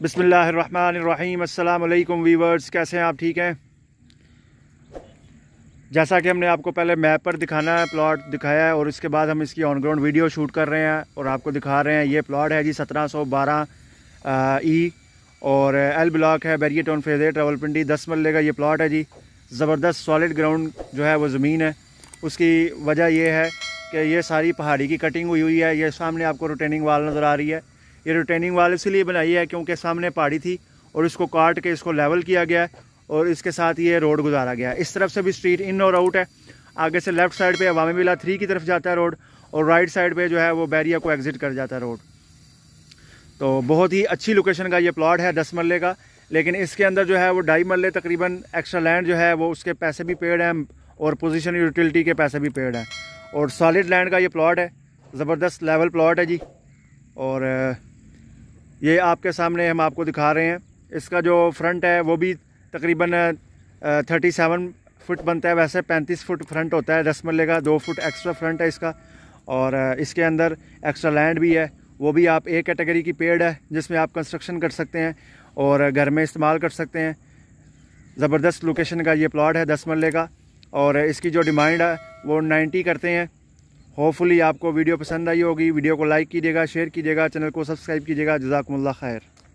बिस्मिल्लाहिर्रहमानिर्रहीम। अस्सलाम वालेकुम वीवर्स, कैसे हैं आप? ठीक हैं। जैसा कि हमने आपको पहले मैप पर दिखाना है, प्लॉट दिखाया है, और इसके बाद हम इसकी ऑन ग्राउंड वीडियो शूट कर रहे हैं और आपको दिखा रहे हैं। ये प्लॉट है जी 1712 ई और एल ब्लॉक है, बैरियर टाउन फेज़ ए, रावलपिंडी। 10 मरले का ये प्लॉट है जी। ज़बरदस्त सॉलिड ग्राउंड जो है वो ज़मीन है। उसकी वजह यह है कि ये सारी पहाड़ी की कटिंग हुई है। ये सामने आपको रिटेनिंग वाल नज़र आ रही है। ये रिटेनिंग वाल इसलिए बनाई है क्योंकि सामने पहाड़ी थी और इसको काट के इसको लेवल किया गया है और इसके साथ ये रोड गुजारा गया है। इस तरफ से भी स्ट्रीट इन और आउट है। आगे से लेफ़्ट साइड पे अवामी विला 3 की तरफ जाता है रोड, और राइट साइड पे जो है वो बैरिया को एग्जिट कर जाता है रोड। तो बहुत ही अच्छी लोकेशन का ये प्लॉट है 10 मरले का। लेकिन इसके अंदर जो है वो 2.5 मरले तकरीबन एक्स्ट्रा लैंड जो है वो उसके पैसे भी पेड हैं और पोजीशन यूटिलिटी के पैसे भी पेड हैं। और सॉलिड लैंड का ये प्लॉट है, ज़बरदस्त लेवल प्लॉट है जी। और ये आपके सामने हम आपको दिखा रहे हैं। इसका जो फ्रंट है वो भी तकरीबन 37 फुट बनता है। वैसे 35 फुट फ्रंट होता है 10 मरले का। 2 फुट एक्स्ट्रा फ्रंट है इसका। और इसके अंदर एक्स्ट्रा लैंड भी है, वो भी आप ए कैटेगरी की पेड़ है जिसमें आप कंस्ट्रक्शन कर सकते हैं और घर में इस्तेमाल कर सकते हैं। ज़बरदस्त लोकेशन का ये प्लॉट है 10 मरले का। और इसकी जो डिमांड है वो 90 करते हैं। होपफुली आपको वीडियो पसंद आई होगी। वीडियो को लाइक कीजिएगा, शेयर कीजिएगा, चैनल को सब्सक्राइब कीजिएगा। जज़ाकुमुल्लाह खैर।